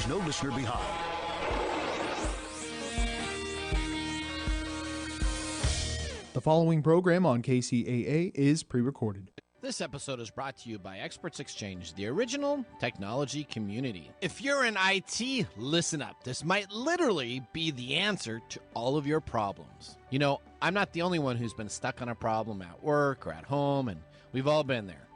leaves no listener behind. The following program on KCAA is pre-recorded. This episode is brought to you by Experts Exchange, the original technology community. If you're in IT, listen up. This might literally be the answer to all of your problems. You know, I'm not the only one who's been stuck on a problem at work or at home, and we've all been there.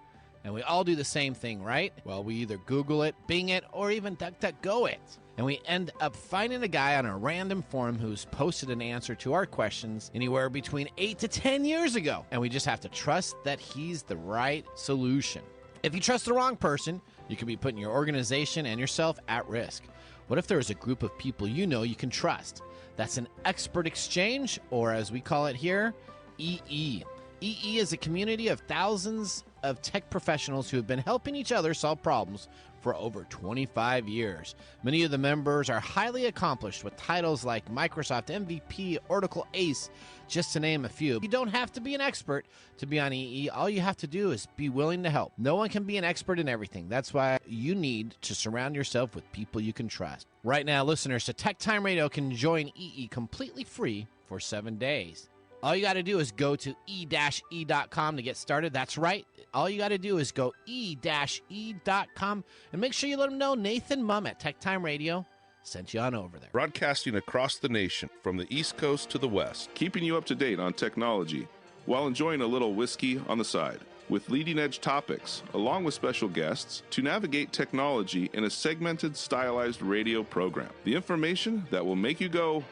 And we all do the same thing, right? Well, we either Google it, Bing it, or even DuckDuckGo it. And we end up finding a guy on a random forum who's posted an answer to our questions anywhere between 8 to 10 years ago. And we just have to trust that he's the right solution. If you trust the wrong person, you could be putting your organization and yourself at risk. What if there is a group of people you know you can trust? That's an expert exchange, or as we call it here, EE. EE is a community of thousands of tech professionals who have been helping each other solve problems for over 25 years. Many of the members are highly accomplished with titles like Microsoft MVP, Oracle Ace, just to name a few. You don't have to be an expert to be on EE. All you have to do is be willing to help. No one can be an expert in everything. That's why you need to surround yourself with people you can trust. Right now, listeners to Tech Time Radio can join EE completely free for 7 days. All you got to do is go to e-e.com to get started. That's right. All you got to do is go e-e.com and make sure you let them know Nathan Mumm at Tech Time Radio sent you on over there. Broadcasting across the nation from the East Coast to the West, keeping you up to date on technology while enjoying a little whiskey on the side. With leading-edge topics, along with special guests, to navigate technology in a segmented, stylized radio program. The information that will make you go,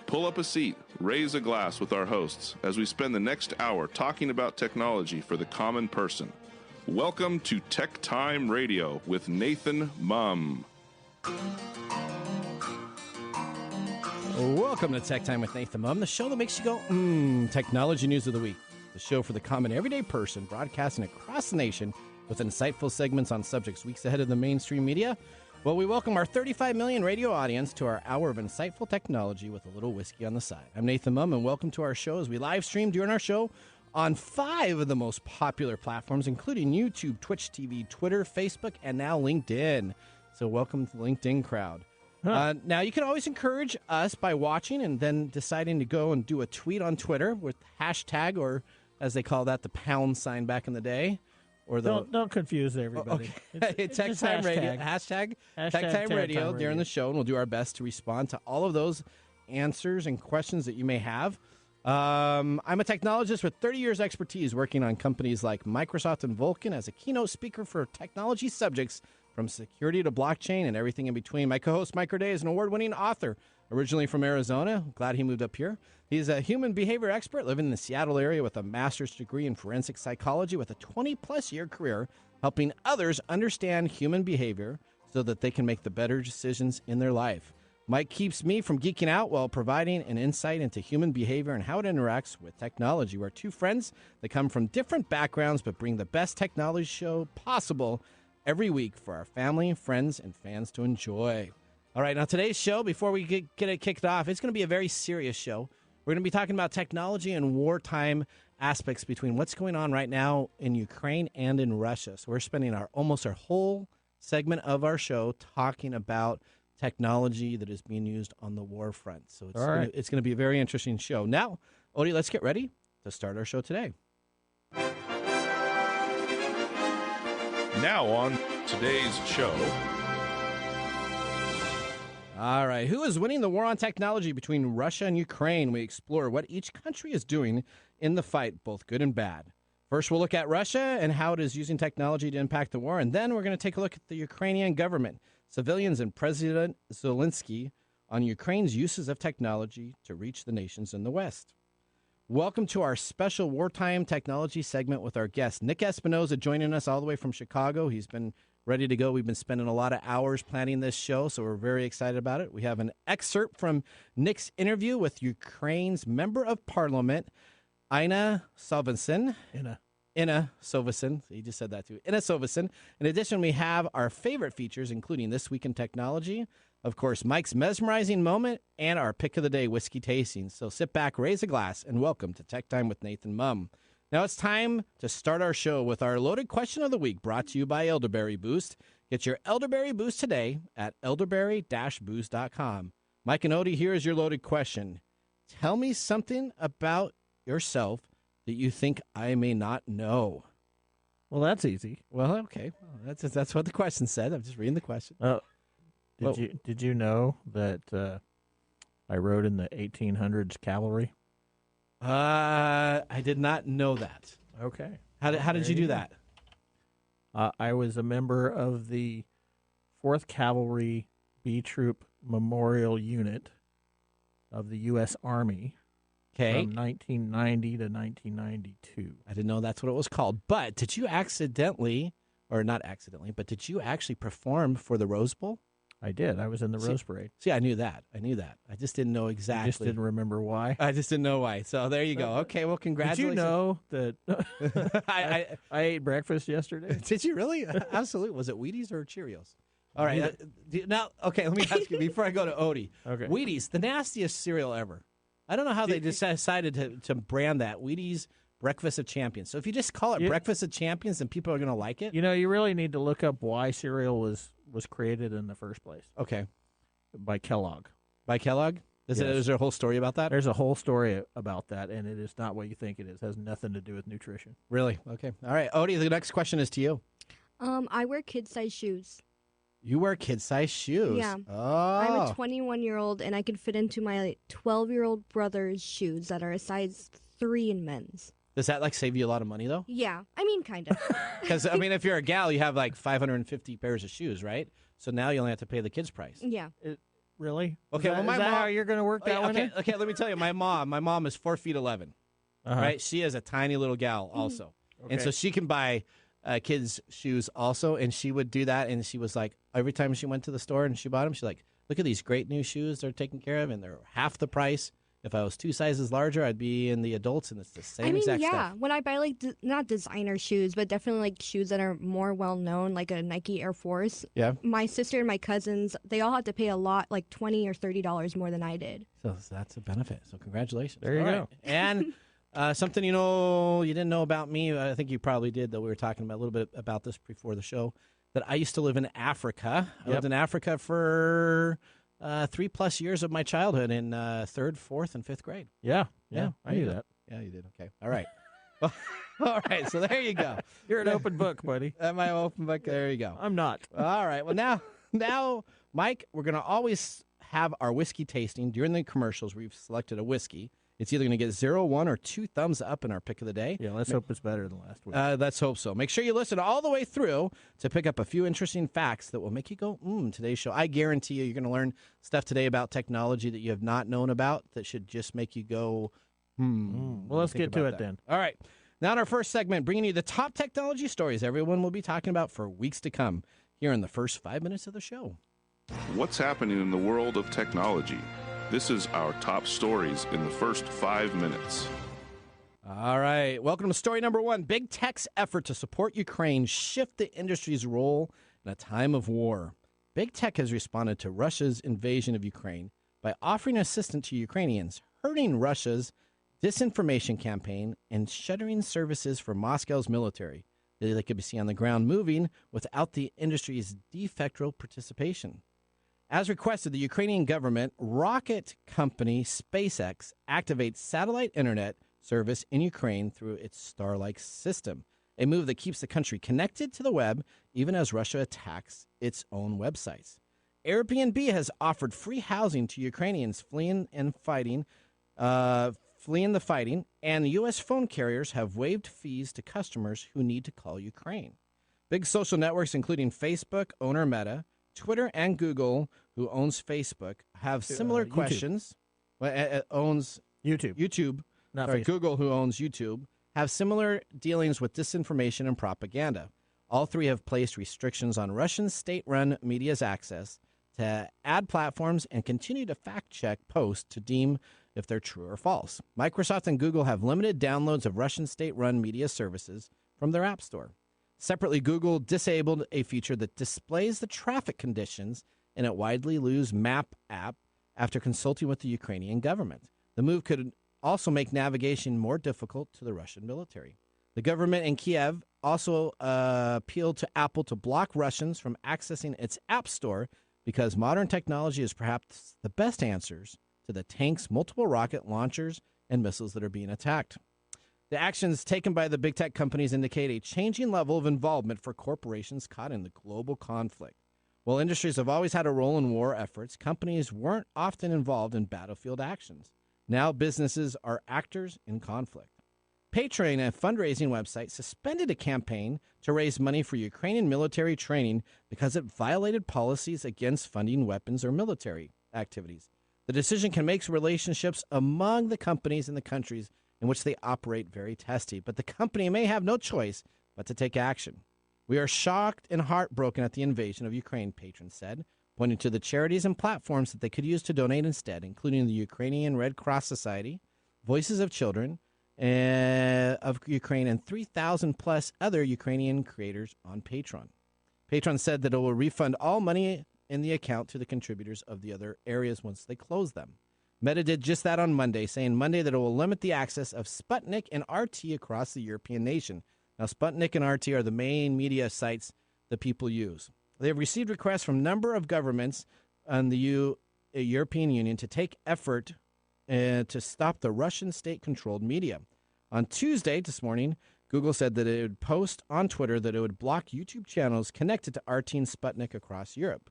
Pull up a seat, raise a glass with our hosts as we spend the next hour talking about technology for the common person. Welcome to Tech Time Radio with Nathan Mumm. Welcome to Tech Time with Nathan Mumm, the show that makes you go, Technology News of the Week. The show for the common everyday person, broadcasting across the nation with insightful segments on subjects weeks ahead of the mainstream media. Well, we welcome our 35 million radio audience to our hour of insightful technology with a little whiskey on the side. I'm Nathan Mumm, and welcome to our show as we live stream during our show on 5 of the most popular platforms, including YouTube, Twitch TV, Twitter, Facebook, and now LinkedIn. So welcome to the LinkedIn crowd. Now, you can always encourage us by watching and then deciding to go and do a tweet on Twitter with hashtag, or as they call that, the pound sign back in the day. Or don't confuse everybody. Okay. It's Tech Time Radio. Hashtag Tech Time Radio during the show, and we'll do our best to respond to all of those answers and questions that you may have. I'm a technologist with 30 years expertise working on companies like Microsoft and Vulcan as a keynote speaker for technology subjects from security to blockchain and everything in between. My co-host, Mike Day, is an award-winning author, originally from Arizona. Glad he moved up here. He's a human behavior expert living in the Seattle area with a master's degree in forensic psychology with a 20-plus year career helping others understand human behavior so that they can make the better decisions in their life. Mike keeps me from geeking out while providing an insight into human behavior and how it interacts with technology. We're two friends that come from different backgrounds but bring the best technology show possible every week for our family, friends, and fans to enjoy. All right, now today's show, before we get it kicked off, it's going to be a very serious show. We're going to be talking about technology and wartime aspects between what's going on right now in Ukraine and in Russia. So we're spending almost our whole segment of our show talking about technology that is being used on the war front. So it's going to be a very interesting show. Now, Odie, let's get ready to start our show today. Now on today's show. All right. Who is winning the war on technology between Russia and Ukraine? We explore what each country is doing in the fight, both good and bad. First, we'll look at Russia and how it is using technology to impact the war. And then we're going to take a look at the Ukrainian government, civilians, and President Zelensky on Ukraine's uses of technology to reach the nations in the West. Welcome to our special wartime technology segment with our guest, Nick Espinoza, joining us all the way from Chicago. He's been ready to go. We've been spending a lot of hours planning this show, so we're very excited about it. We have an excerpt from Nick's interview with Ukraine's Member of Parliament, Inna Sovcin. Inna Sovcin. He just said that too. Inna Sovcin. In addition, we have our favorite features, including This Week in Technology, of course, Mike's mesmerizing moment, and our pick of the day whiskey tasting. So sit back, raise a glass, and welcome to Tech Time with Nathan Mumm. Now it's time to start our show with our loaded question of the week, brought to you by Elderberry Boost. Get your Elderberry Boost today at elderberry-boost.com. Mike and Odie, here is your loaded question. Tell me something about yourself that you think I may not know. Well, that's easy. Well, okay. Well, that's what the question said. I'm just reading the question. Did you know that I rode in the 1800s cavalry? I did not know that. Okay. How did you do that? I was a member of the 4th Cavalry B Troop Memorial Unit of the U.S. Army Okay. from 1990 to 1992. I didn't know that's what it was called. But did you accidentally, or not accidentally, but did you actually perform for the Rose Bowl? I did. I was in the Rose Parade. See, I knew that. I just didn't know exactly. I just didn't remember why. I just didn't know why. So there you go. Okay, well, congratulations. Did you know that I ate breakfast yesterday? Did you really? Absolutely. Was it Wheaties or Cheerios? All right. Now, okay, let me ask you before I go to Odie. Okay. Wheaties, the nastiest cereal ever. I don't know how they decided to brand that. Wheaties Breakfast of Champions. So if you just call it Breakfast of Champions, then people are going to like it? You know, you really need to look up why cereal was created in the first place. Okay. By Kellogg. By Kellogg? Is there a whole story about that? There's a whole story about that, and it is not what you think it is. It has nothing to do with nutrition. Really? Okay. All right. Odie, the next question is to you. I wear kid-size shoes. You wear kid-size shoes? Yeah. Oh. I'm a 21-year-old, and I can fit into my 12-year-old brother's shoes that are a size 3 in men's. Does that, save you a lot of money, though? Yeah. I mean, kind of. Because, if you're a gal, you have, 550 pairs of shoes, right? So now you only have to pay the kid's price. Yeah. Really? Okay, is that how you're going to work that one in? Okay, let me tell you. My mom is 4 feet 11, right? She is a tiny little gal also. Okay. And so she can buy kids' shoes also, and she would do that, and she was like, every time she went to the store and she bought them, she's like, look at these great new shoes they're taken care of, and they're half the price. If I was 2 sizes larger, I'd be in the adults, and it's the same exact stuff. When I buy, not designer shoes, but definitely, shoes that are more well-known, like a Nike Air Force. Yeah. My sister and my cousins, they all had to pay a lot, like $20 or $30 more than I did. So that's a benefit. So congratulations. There you go. And something you didn't know about me, I think you probably did, though we were talking about a little bit about this before the show, that I used to live in Africa. I lived in Africa for 3+ years of my childhood in 3rd, 4th, and 5th grade. Yeah. I knew that. Yeah, you did. Okay. All right. All right. So there you go. You're an open book, buddy. Am I open book? There you go. I'm not. All right. Well, now, Mike, we're going to always have our whiskey tasting during the commercials. We've selected a whiskey. It's either going to get 0, 1, or 2 thumbs up in our pick of the day. Yeah, let's hope it's better than last week. Let's hope so. Make sure you listen all the way through to pick up a few interesting facts that will make you go, today's show. I guarantee you're going to learn stuff today about technology that you have not known about that should just make you go, Well, let's get to it then. All right. Now in our first segment, bringing you the top technology stories everyone will be talking about for weeks to come here in the first 5 minutes of the show. What's happening in the world of technology? This is our top stories in the first 5 minutes. All right. Welcome to story number 1. Big tech's effort to support Ukraine shift the industry's role in a time of war. Big tech has responded to Russia's invasion of Ukraine by offering assistance to Ukrainians, hurting Russia's disinformation campaign, and shuttering services for Moscow's military that they could be seen on the ground moving without the industry's de facto participation. As requested, the Ukrainian government rocket company Spacex activates satellite internet service in Ukraine through its Starlink system, a move that keeps the country connected to the web even as Russia attacks its own websites. Airbnb has offered free housing to Ukrainians fleeing the fighting, and U.S. phone carriers have waived fees to customers who need to call Ukraine. Big social networks, including Facebook owner Meta, Twitter, and Google, who owns Facebook, have similar questions. Owns YouTube. Not Sorry, Facebook. Google, who owns YouTube, have similar dealings with disinformation and propaganda. All three have placed restrictions on Russian state-run media's access to ad platforms and continue to fact-check posts to deem if they're true or false. Microsoft and Google have limited downloads of Russian state-run media services from their app store. Separately, Google disabled a feature that displays the traffic conditions in a widely used map app after consulting with the Ukrainian government. The move could also make navigation more difficult to the Russian military. The government in Kiev also appealed to Apple to block Russians from accessing its App Store because modern technology is perhaps the best answers to the tanks, multiple rocket launchers, and missiles that are being attacked. The actions taken by the big tech companies indicate a changing level of involvement for corporations caught in the global conflict. While industries have always had a role in war efforts, companies weren't often involved in battlefield actions. Now businesses are actors in conflict. Patreon, a fundraising website, suspended a campaign to raise money for Ukrainian military training because it violated policies against funding weapons or military activities. The decision can make relationships among the companies and the countries in which they operate very testy, but the company may have no choice but to take action. We are shocked and heartbroken at the invasion of Ukraine, patrons said, pointing to the charities and platforms that they could use to donate instead, including the Ukrainian Red Cross Society, Voices of Children of Ukraine, and 3,000 plus other Ukrainian creators on Patreon. Patreon said that it will refund all money in the account to the contributors of the other areas once they close them. Meta did just that on Monday, saying Monday that it will limit the access of Sputnik and RT across the European nation. Now, Sputnik and RT are the main media sites that people use. They have received requests from a number of governments and the European Union to take effort to stop the Russian state-controlled media. On Tuesday, this morning, Google said that it would post on Twitter that it would block YouTube channels connected to RT and Sputnik across Europe.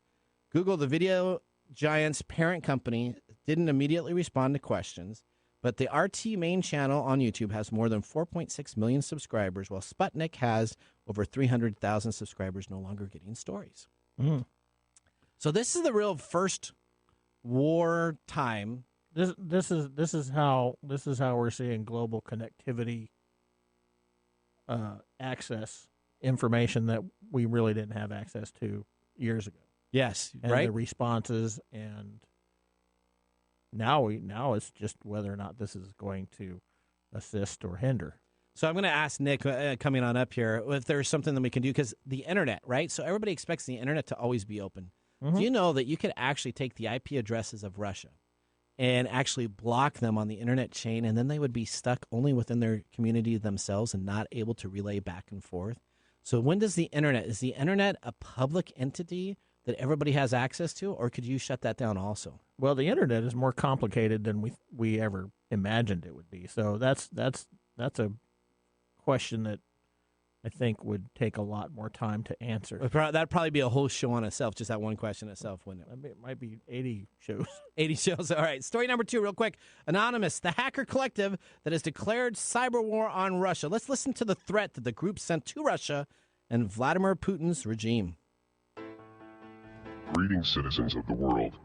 Google, the video giant's parent company, didn't immediately respond to questions, but the RT main channel on YouTube has more than 4.6 million subscribers, while Sputnik has over 300,000 subscribers no longer getting stories. Mm. So this is the real first war time. This is how we're seeing global connectivity access information that we really didn't have access to years ago. Yes, And right. the responses, and now it's just whether or not this is going to assist or hinder. So I'm going to ask Nick, coming on up here, if there's something that we can do, because the internet, right? So everybody expects the internet to always be open. Mm-hmm. Do you know that you could actually take the IP addresses of Russia and actually block them on the internet chain, and then they would be stuck only within their community themselves and not able to relay back and forth? So when does the internet, is the internet a public entity that everybody has access to, or could you shut that down also? Well, the internet is more complicated than we ever imagined it would be. So that's a question that I think would take a lot more time to answer. That'd probably be a whole show on itself, just that one question itself, wouldn't it? It might be 80 shows. 80 shows. All right. Story number 2, real quick. Anonymous, the hacker collective that has declared cyber war on Russia. Let's listen to the threat that the group sent to Russia and Vladimir Putin's regime. Greetings, citizens of the world.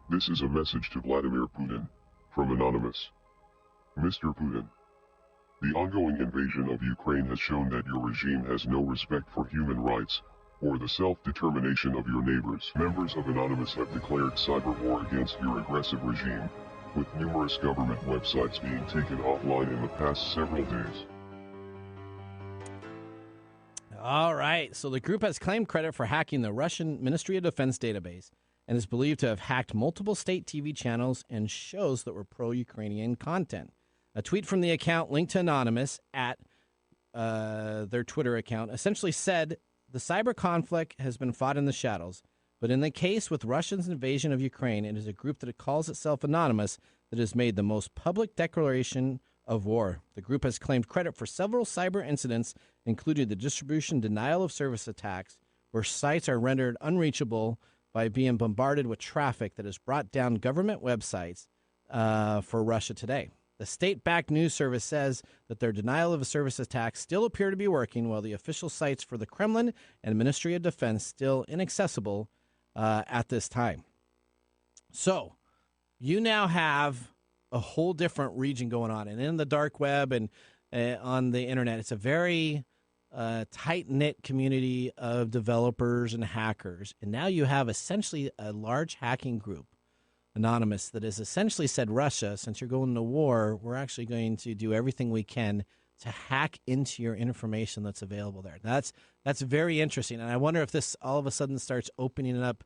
This is a message to Vladimir Putin from Anonymous. Mr. Putin, the ongoing invasion of Ukraine has shown that your regime has no respect for human rights or the self-determination of your neighbors. Members of Anonymous have declared cyber war against your aggressive regime, with numerous government websites being taken offline in the past several days. All right. So the group has claimed credit for hacking the Russian Ministry of Defense database and is believed to have hacked multiple state TV channels and shows that were pro-Ukrainian content. A tweet from the account linked to Anonymous at their Twitter account essentially said, the cyber conflict has been fought in the shadows, but in the case with Russia's invasion of Ukraine, it is a group that calls itself Anonymous that has made the most public declaration of war. The group has claimed credit for several cyber incidents, including the distribution denial of service attacks, where sites are rendered unreachable by being bombarded with traffic that has brought down government websites for Russia Today. The state-backed news service says that their denial of service attacks still appear to be working, while the official sites for the Kremlin and Ministry of Defense still inaccessible at this time. So you now have a whole different region going on, and in the dark web and on the internet, it's a very tight-knit community of developers and hackers. And now you have essentially a large hacking group, Anonymous, that has essentially said, Russia, since you're going to war, we're actually going to do everything we can to hack into your information that's available there. That's very interesting, and I wonder if this all of a sudden starts opening up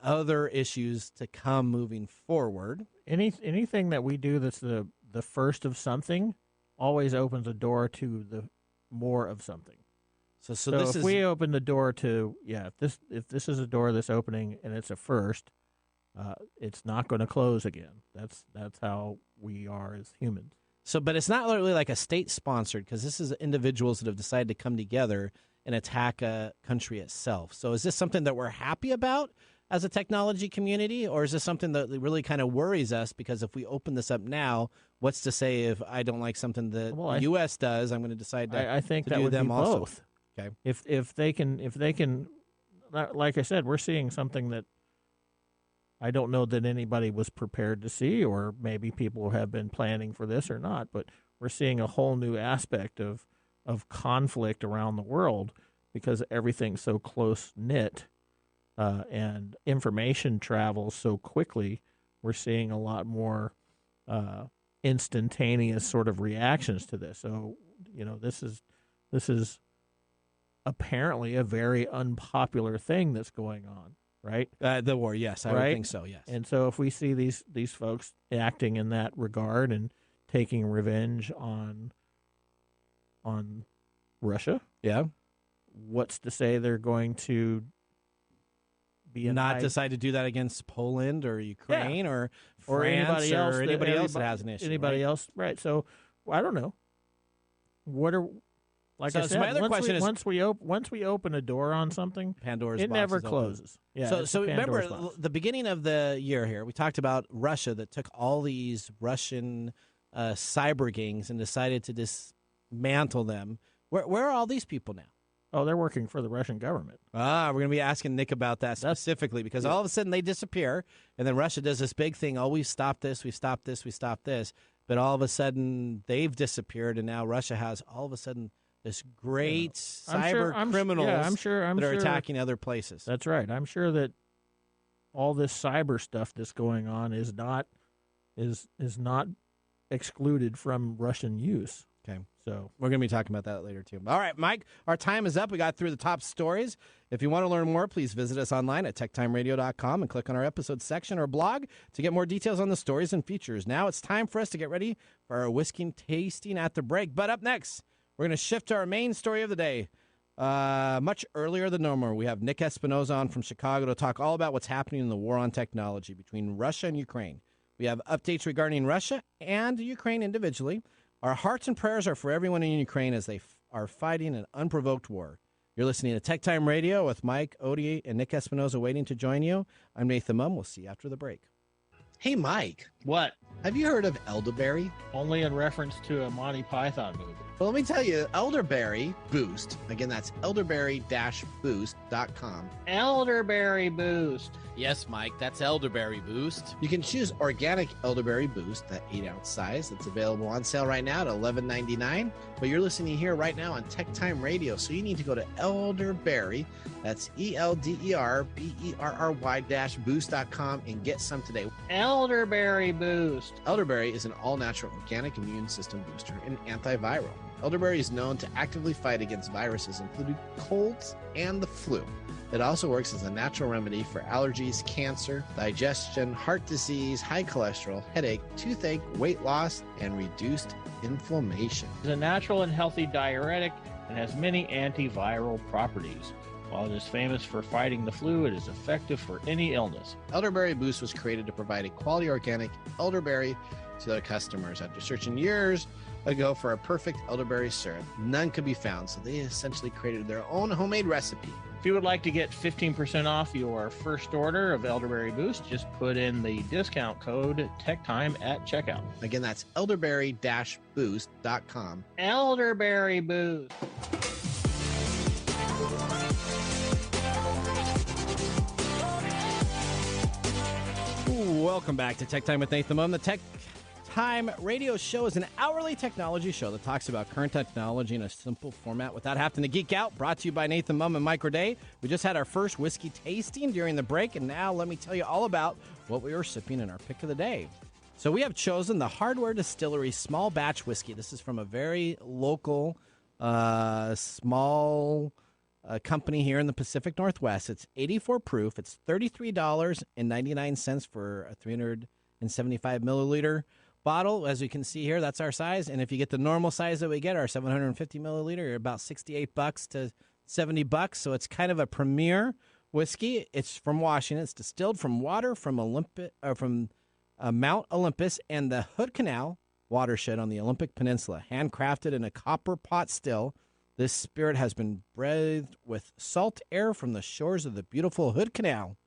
other issues to come moving forward. Anything that we do that's the first of something always opens a door to the more of something. So So this if is we open the door to if this is a door that's opening and it's a first, it's not going to close again. That's how we are as humans. so, but it's not really like a state sponsored because this is individuals that have decided to come together and attack a country itself. So is this something that we're happy about as a technology community, or is this something that really kind of worries us? Because if we open this up now, what's to say if I don't like something that the U.S. does, I'm going to decide to I think to that do would them be also. both. Okay. If they can, like I said, we're seeing something that I don't know that anybody was prepared to see, or maybe people have been planning for this or not. But we're seeing a whole new aspect of conflict around the world because everything's so close knit and information travels so quickly. We're seeing a lot more instantaneous sort of reactions to this. So this is apparently a very unpopular thing that's going on, right? The war, yes, I would think so, yes. And so if we see these folks acting in that regard and taking revenge on Russia, yeah, what's to say they're going to be not decide to do that against Poland or Ukraine or France or anybody else that has an issue? Anybody else, right? So I don't know. What are Like so, I said, so my other question is, once we open a door on something, Pandora's it box never is open. closes. Yeah. So remember the beginning of the year here, we talked about Russia that took all these Russian cyber gangs and decided to dismantle them. Where are all these people now? Oh, they're working for the Russian government. We're going to be asking Nick about that specifically because all of a sudden they disappear, and then Russia does this big thing. Oh, we stopped this, we stopped this, we stopped this. But all of a sudden they've disappeared, and now Russia has all of a sudden this great cyber criminals that are attacking other places. That's right. I'm sure that all this cyber stuff that's going on is not excluded from Russian use. Okay. So we're going to be talking about that later, too. All right, Mike, our time is up. We got through the top stories. If you want to learn more, please visit us online at techtimeradio.com and click on our episode section or blog to get more details on the stories and features. Now it's time for us to get ready for our whiskey tasting at the break. But up next, we're going to shift to our main story of the day. Much earlier than normal, we have Nick Espinoza on from Chicago to talk all about what's happening in the war on technology between Russia and Ukraine. We have updates regarding Russia and Ukraine individually. Our hearts and prayers are for everyone in Ukraine as they are fighting an unprovoked war. You're listening to Tech Time Radio with Mike, Odie, and Nick Espinoza waiting to join you. I'm Nathan Mum. We'll see you after the break. Hey, Mike. What? Have you heard of elderberry? Only in reference to a Monty Python movie. Well, let me tell you, Elderberry Boost. Again, that's elderberry-boost.com. Elderberry Boost. Yes, Mike, that's Elderberry Boost. You can choose organic Elderberry Boost, that 8-ounce size. That's available on sale right now at $11.99. But you're listening here right now on Tech Time Radio, so you need to go to Elderberry, that's ELDERBERRY-boost.com and get some today. Elderberry Boost. Elderberry is an all-natural organic immune system booster and antiviral. Elderberry is known to actively fight against viruses, including colds and the flu. It also works as a natural remedy for allergies, cancer, digestion, heart disease, high cholesterol, headache, toothache, weight loss, and reduced inflammation. It's a natural and healthy diuretic and has many antiviral properties. While it is famous for fighting the flu, it is effective for any illness. Elderberry Boost was created to provide a quality organic elderberry to their customers. After searching years ago for a perfect elderberry syrup, none could be found, so they essentially created their own homemade recipe. If you would like to get 15% off your first order of Elderberry Boost, just put in the discount code TechTime at checkout. Again, that's elderberry-boost.com. Elderberry Boost. Welcome back to Tech Time with Nathan Mum. The Tech Time radio show is an hourly technology show that talks about current technology in a simple format without having to geek out. Brought to you by Nathan Mum and Mike Day. We just had our first whiskey tasting during the break, and now let me tell you all about what we were sipping in our pick of the day. So we have chosen the Hardware Distillery Small Batch Whiskey. This is from a very local, small company here in the Pacific Northwest. It's 84 proof. It's $33.99 for a 375 milliliter bottle. As you can see here, that's our size. And if you get the normal size that we get, our 750 milliliter, you're about $68 to $70. So it's kind of a premier whiskey. It's from Washington. It's distilled from water from Mount Olympus and the Hood Canal watershed on the Olympic Peninsula. Handcrafted in a copper pot still, this spirit has been breathed with salt air from the shores of the beautiful Hood Canal.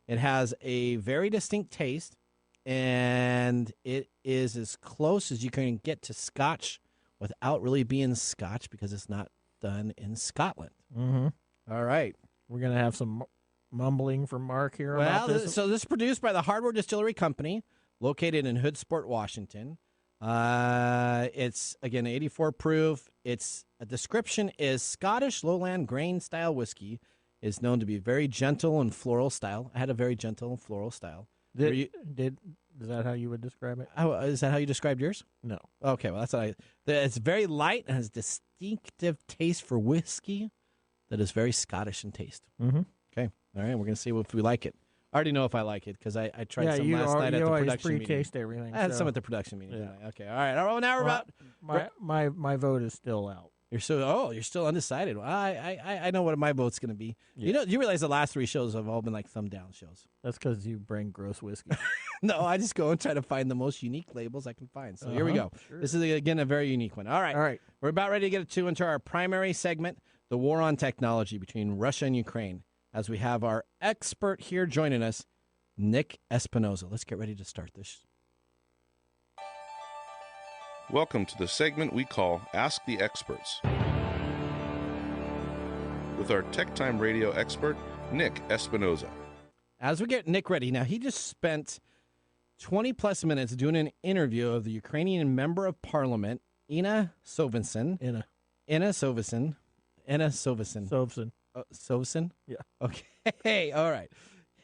It has a very distinct taste, and it is as close as you can get to Scotch without really being Scotch because it's not done in Scotland. Mm-hmm. All right. We're going to have some mumbling from Mark here Well, about this. so this is produced by the Hardware Distillery Company, located in Hoodsport, Washington. It's, again, 84 proof. Its a description is Scottish lowland grain style whiskey is known to be very gentle and floral style. I had a very gentle and floral style. Is that how you would describe it? Oh, is that how you described yours? No. Okay, well, that's what it's very light and has distinctive taste for whiskey that is very Scottish in taste. Mm-hmm. Okay, all right, we're going to see if we like it. I already know if I like it because I tried some last night at the production meeting. pre-taste everything. I had some at the production meeting. Yeah. Tonight. Okay, all right. Well, now we're about... My vote is still out. You're still undecided. Well, I know what my vote's going to be. Yeah. You realize the last 3 shows have all been like thumb down shows. That's because you bring gross whiskey. No, I just go and try to find the most unique labels I can find. So here we go. Sure. This is, again, a very unique one. All right. We're about ready to get into our primary segment, the war on technology between Russia and Ukraine, as we have our expert here joining us, Nick Espinoza. Let's get ready to start this. Welcome to the segment we call Ask the Experts, with our Tech Time Radio expert, Nick Espinoza. As we get Nick ready, now he just spent 20-plus minutes doing an interview of the Ukrainian Member of Parliament, Inna Sovinson. Sovinson. Sovinson? Yeah. Okay, all right.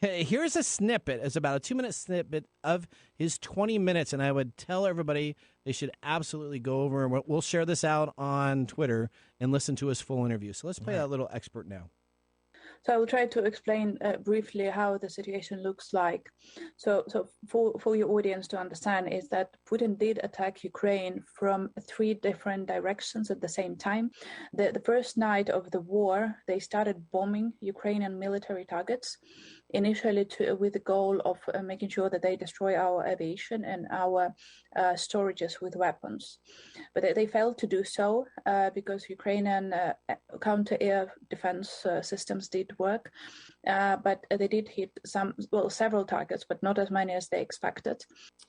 Hey, here's a snippet. It's about a 2-minute snippet of his 20 minutes, and I would tell everybody they should absolutely go over, and we'll share this out on Twitter and listen to his full interview. So let's play that little expert now. So I will try to explain briefly how the situation looks like. So for your audience to understand is that Putin did attack Ukraine from 3 different directions at the same time. The first night of the war, they started bombing Ukrainian military targets, initially with the goal of making sure that they destroy our aviation and our storages with weapons. But they failed to do so because Ukrainian counter-air defense systems did work, but they did hit several targets, but not as many as they expected.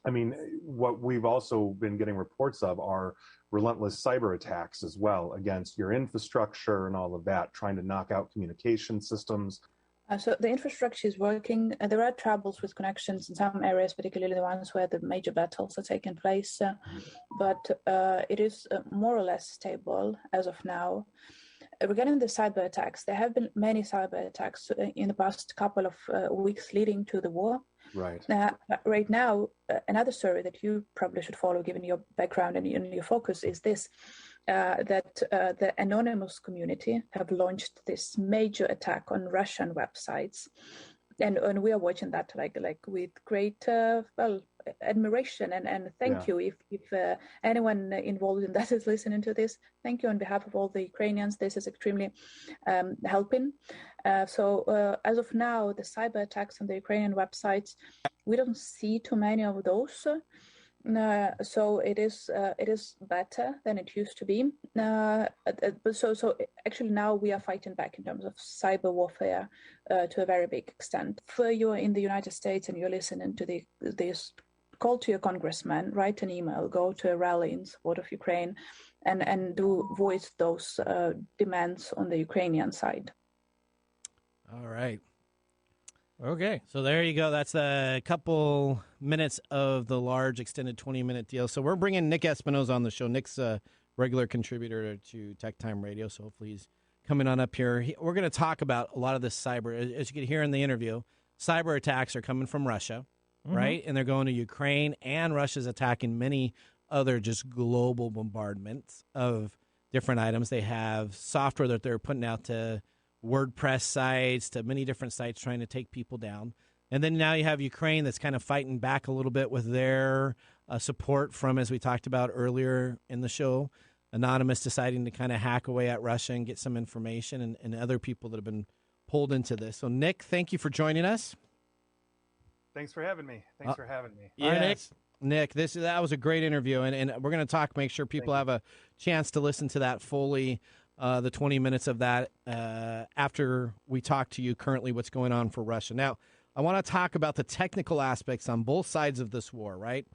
I mean, what we've also been getting reports of are relentless cyber attacks as well against your infrastructure and all of that, trying to knock out communication systems. So the infrastructure is working. There are troubles with connections in some areas, particularly the ones where the major battles are taking place, but it is more or less stable as of now. Regarding the cyber attacks, there have been many cyber attacks in the past couple of weeks leading to the war. Right. Right now, another story that you probably should follow, given your background and your focus, is this, that the anonymous community have launched this major attack on Russian websites. And we are watching that like with great admiration and thank you if anyone involved in that is listening to this. Thank you on behalf of all the Ukrainians. This is extremely helping. So as of now, the cyber attacks on the Ukrainian websites, we don't see too many of those. So it is better than it used to be. So actually now we are fighting back in terms of cyber warfare to a very big extent. If you're in the United States and you're listening to this, call to your congressman, write an email, go to a rally in support of Ukraine, and do voice those demands on the Ukrainian side. All right. Okay. So there you go. That's a couple minutes of the large extended 20-minute deal. So we're bringing Nick Espinoza on the show. Nick's a regular contributor to Tech Time Radio, so hopefully he's coming on up here. We're going to talk about a lot of this cyber. As you can hear in the interview, cyber attacks are coming from Russia, right? And they're going to Ukraine, and Russia's attacking many other just global bombardments of different items. They have software that they're putting out to WordPress sites, to many different sites trying to take people down. And then now you have Ukraine that's kind of fighting back a little bit with their support from, as we talked about earlier in the show, Anonymous deciding to kind of hack away at Russia and get some information, and other people that have been pulled into this. So, Nick, thank you for joining us. Thanks for having me. Yes. Nick, that was a great interview, and we're going to talk, make sure people have a chance to listen to that fully, the 20 minutes of that after we talk to you currently what's going on for Russia. Now, I want to talk about the technical aspects on both sides of this war, right?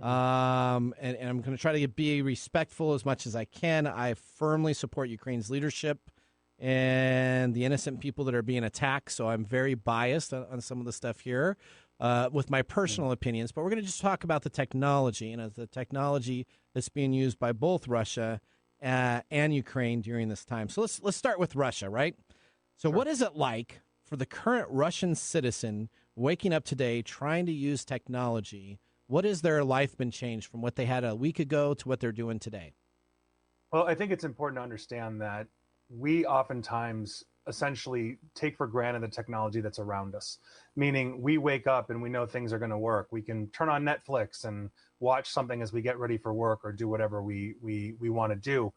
And I'm going to try to be respectful as much as I can. I firmly support Ukraine's leadership and the innocent people that are being attacked, so I'm very biased on some of the stuff here with my personal opinions. But we're going to just talk about the technology, and as the technology that's being used by both Russia and Ukraine during this time. So let's start with Russia, right? So what is it like for the current Russian citizen waking up today trying to use technology? What has their life been changed from what they had a week ago to what they're doing today? Well, I think it's important to understand that we oftentimes essentially take for granted the technology that's around us, meaning we wake up and we know things are going to work. We can turn on Netflix and watch something as we get ready for work or do whatever we want to do.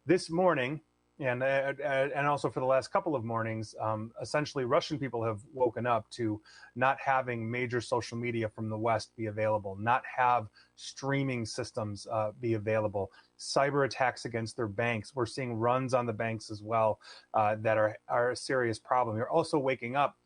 This morning, and also for the last couple of mornings, essentially Russian people have woken up to not having major social media from the West be available, not have streaming systems be available, cyber attacks against their banks. We're seeing runs on the banks as well that are a serious problem. They're also waking up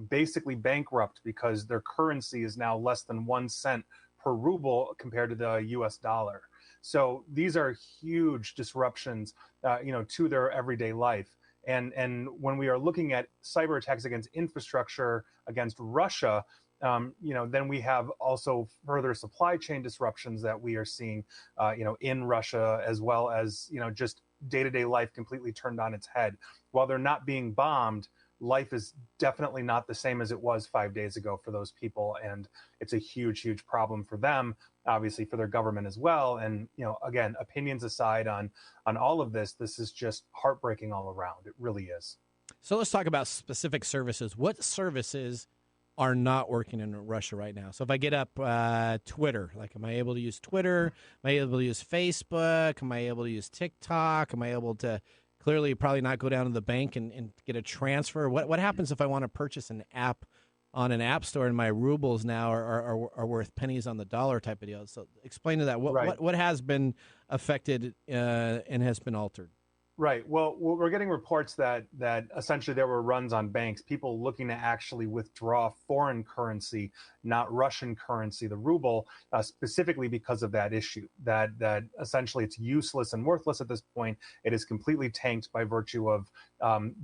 basically bankrupt because their currency is now less than 1 cent per ruble compared to the US dollar. So these are huge disruptions, to their everyday life. And when we are looking at cyber attacks against infrastructure against Russia, then we have also further supply chain disruptions that we are seeing, in Russia, as well as, just day-to-day life completely turned on its head. While they're not being bombed, life is definitely not the same as it was 5 days ago for those people. And it's a huge, huge problem for them, obviously for their government as well. And, again, opinions aside on all of this, this is just heartbreaking all around. It really is. So let's talk about specific services. What services are not working in Russia right now? So if I get up Twitter, like, am I able to use Twitter? Am I able to use Facebook? Am I able to use TikTok? Am I able to clearly probably not go down to the bank and get a transfer? What happens if I want to purchase an app on an app store and my rubles now are worth pennies on the dollar type of deal? So explain to that. What has been affected and has been altered? Right. Well, we're getting reports that essentially there were runs on banks, people looking to actually withdraw foreign currency, not Russian currency, the ruble, specifically because of that issue, that essentially it's useless and worthless at this point. It is completely tanked by virtue of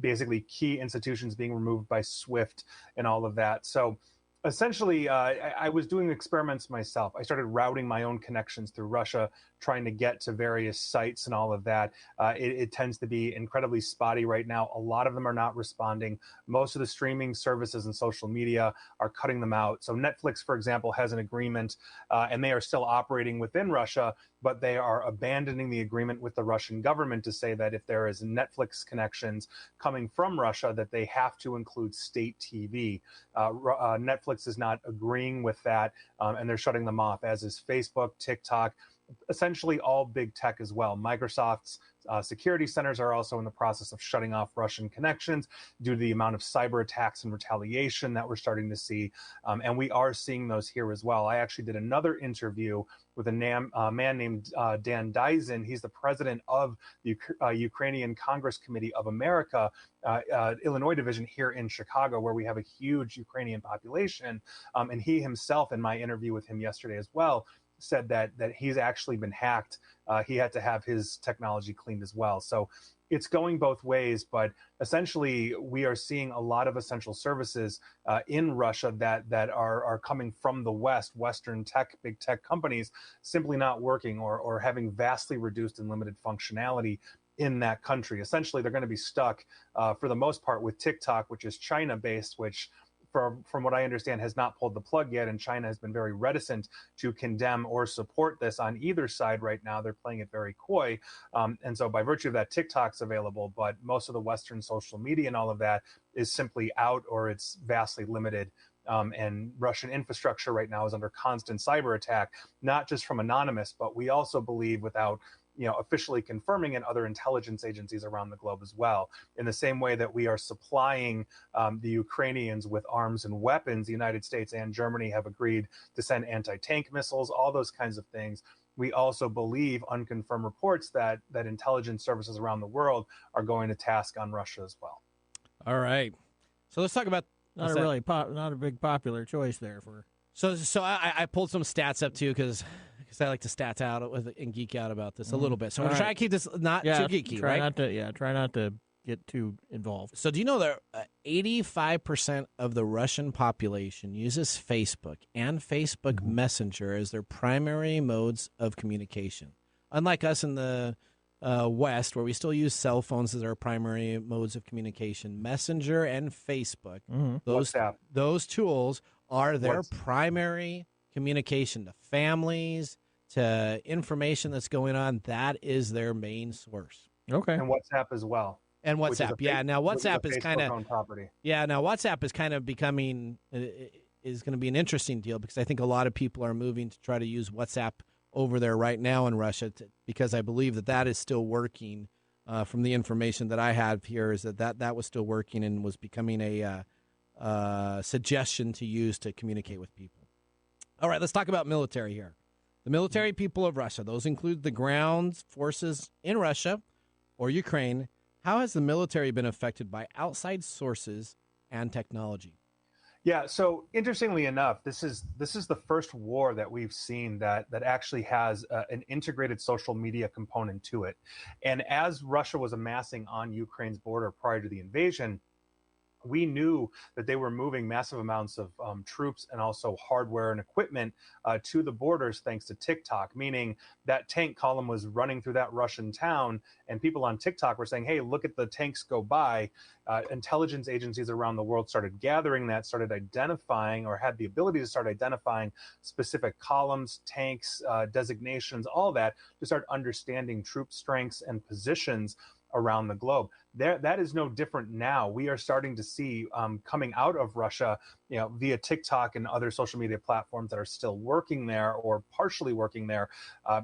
basically key institutions being removed by SWIFT and all of that. So essentially, I was doing experiments myself. I started routing my own connections through Russia, trying to get to various sites and all of that. It tends to be incredibly spotty right now. A lot of them are not responding. Most of the streaming services and social media are cutting them out. So Netflix, for example, has an agreement, and they are still operating within Russia, but they are abandoning the agreement with the Russian government to say that if there is Netflix connections coming from Russia, that they have to include state TV. Netflix is not agreeing with that, and they're shutting them off, as is Facebook, TikTok, essentially all big tech as well. Microsoft's security centers are also in the process of shutting off Russian connections due to the amount of cyber attacks and retaliation that we're starting to see. And we are seeing those here as well. I actually did another interview with a man named Dan Dyson. He's the president of the Ukrainian Congress Committee of America, Illinois division here in Chicago, where we have a huge Ukrainian population. And he himself, in my interview with him yesterday as well, said that he's actually been hacked. He had to have his technology cleaned as well. So it's going both ways, but essentially we are seeing a lot of essential services in Russia that are coming from the West, Western tech, big tech companies, simply not working or having vastly reduced and limited functionality in that country. Essentially, they're going to be stuck for the most part with TikTok, which is China-based, which from what I understand, has not pulled the plug yet, and China has been very reticent to condemn or support this on either side right now. They're playing it very coy. And so by virtue of that, TikTok's available, but most of the Western social media and all of that is simply out, or it's vastly limited. And Russian infrastructure right now is under constant cyber attack, not just from anonymous, but we also believe without officially confirming, and other intelligence agencies around the globe as well. In the same way that we are supplying the Ukrainians with arms and weapons, the United States and Germany have agreed to send anti-tank missiles, all those kinds of things. We also believe unconfirmed reports that intelligence services around the world are going to task on Russia as well. All right. So let's talk about Not a big popular choice there for. So I pulled some stats up too because I like to stats out and geek out about this a little bit. So I'm gonna try to keep this not too geeky, right? Try not to get too involved. So do you know that 85% of the Russian population uses Facebook and Facebook Messenger as their primary modes of communication? Unlike us in the West, where we still use cell phones as our primary modes of communication, Messenger and Facebook, those tools are their primary communication to families, to information that's going on. That is their main source. Okay. And WhatsApp as well. And WhatsApp, now WhatsApp is kind of property. Yeah, now WhatsApp is kind of becoming is going to be an interesting deal because I think a lot of people are moving to try to use WhatsApp over there right now in Russia because I believe that is still working. From the information that I have here, is that was still working and was becoming a suggestion to use to communicate with people. All right, let's talk about military here. The military people of Russia, those include the ground forces in Russia or Ukraine. How has the military been affected by outside sources and technology? Yeah, so interestingly enough, this is the first war that we've seen that actually has an integrated social media component to it. And as Russia was amassing on Ukraine's border prior to the invasion, we knew that they were moving massive amounts of troops and also hardware and equipment to the borders thanks to TikTok, meaning that tank column was running through that Russian town and people on TikTok were saying, hey, look at the tanks go by. Intelligence agencies around the world started gathering that, started identifying or had the ability to start identifying specific columns, tanks, designations, all that to start understanding troop strengths and positions around the globe. That is no different now. We are starting to see coming out of Russia, via TikTok and other social media platforms that are still working there or partially working there,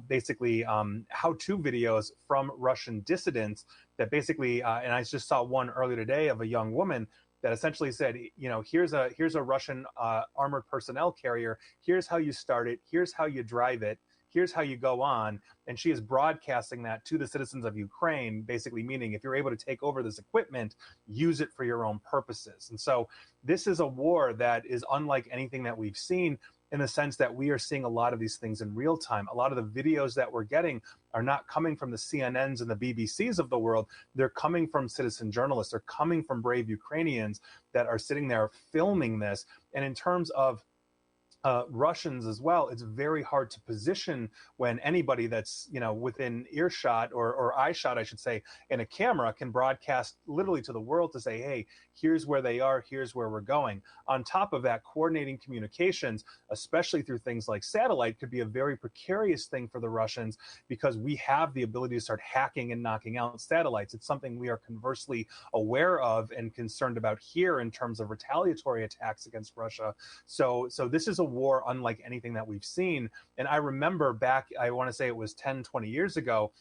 basically how-to videos from Russian dissidents that basically, and I just saw one earlier today of a young woman that essentially said, here's a Russian armored personnel carrier. Here's how you start it. Here's how you drive it. Here's how you go on. And she is broadcasting that to the citizens of Ukraine, basically meaning if you're able to take over this equipment, use it for your own purposes. And so this is a war that is unlike anything that we've seen in the sense that we are seeing a lot of these things in real time. A lot of the videos that we're getting are not coming from the CNNs and the BBCs of the world. They're coming from citizen journalists. They're coming from brave Ukrainians that are sitting there filming this. And in terms of Russians as well, it's very hard to position when anybody that's within earshot or eyeshot, I should say, in a camera can broadcast literally to the world to say, hey, here's where they are, here's where we're going. On top of that, coordinating communications, especially through things like satellite, could be a very precarious thing for the Russians because we have the ability to start hacking and knocking out satellites. It's something we are conversely aware of and concerned about here in terms of retaliatory attacks against Russia. So this is a war unlike anything that we've seen. And I remember back, I want to say it was 10, 20 years ago,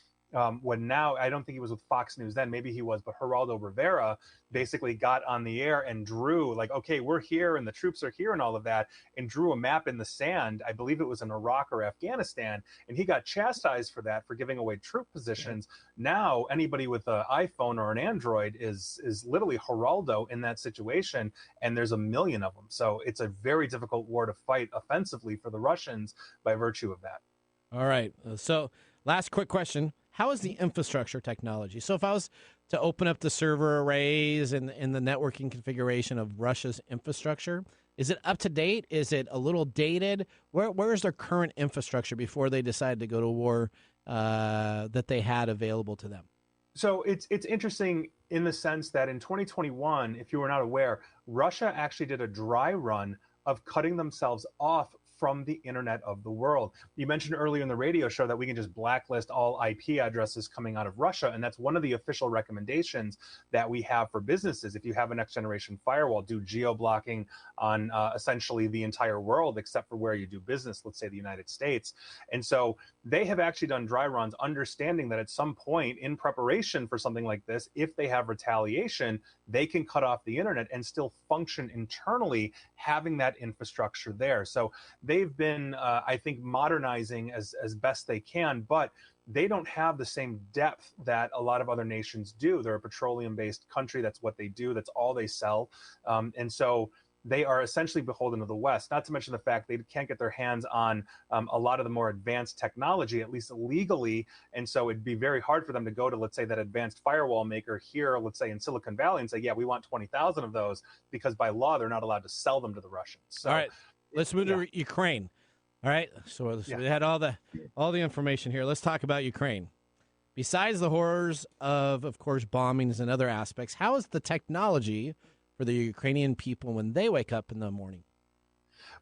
when now, I don't think he was with Fox News then, maybe he was, but Geraldo Rivera basically got on the air and drew like, okay, we're here and the troops are here and all of that, and drew a map in the sand. I believe it was in Iraq or Afghanistan, and he got chastised for that, for giving away troop positions. Now, anybody with an iPhone or an Android is literally Geraldo in that situation, and there's a million of them. So it's a very difficult war to fight offensively for the Russians by virtue of that. All right. So last quick question. How is the infrastructure technology? So if I was to open up the server arrays and the networking configuration of Russia's infrastructure, is it up to date? Is it a little dated? Where is their current infrastructure before they decided to go to war that they had available to them? So it's interesting in the sense that in 2021, if you were not aware, Russia actually did a dry run of cutting themselves off from the internet of the world. You mentioned earlier in the radio show that we can just blacklist all IP addresses coming out of Russia, and that's one of the official recommendations that we have for businesses. If you have a next generation firewall, do geo-blocking on essentially the entire world except for where you do business, let's say the United States. And so they have actually done dry runs, understanding that at some point in preparation for something like this, if they have retaliation, they can cut off the internet and still function internally, having that infrastructure there. So they've been, I think, modernizing as best they can, but they don't have the same depth that a lot of other nations do. They're a petroleum-based country. That's what they do. That's all they sell. And so they are essentially beholden to the West, not to mention the fact they can't get their hands on a lot of the more advanced technology, at least legally. And so it'd be very hard for them to go to, let's say, that advanced firewall maker here, let's say in Silicon Valley, and say, yeah, we want 20,000 of those, because by law, they're not allowed to sell them to the Russians. So, all right, let's move to Ukraine. All right, so we had all the information here. Let's talk about Ukraine. Besides the horrors of course, bombings and other aspects, how is the technology for the Ukrainian people when they wake up in the morning?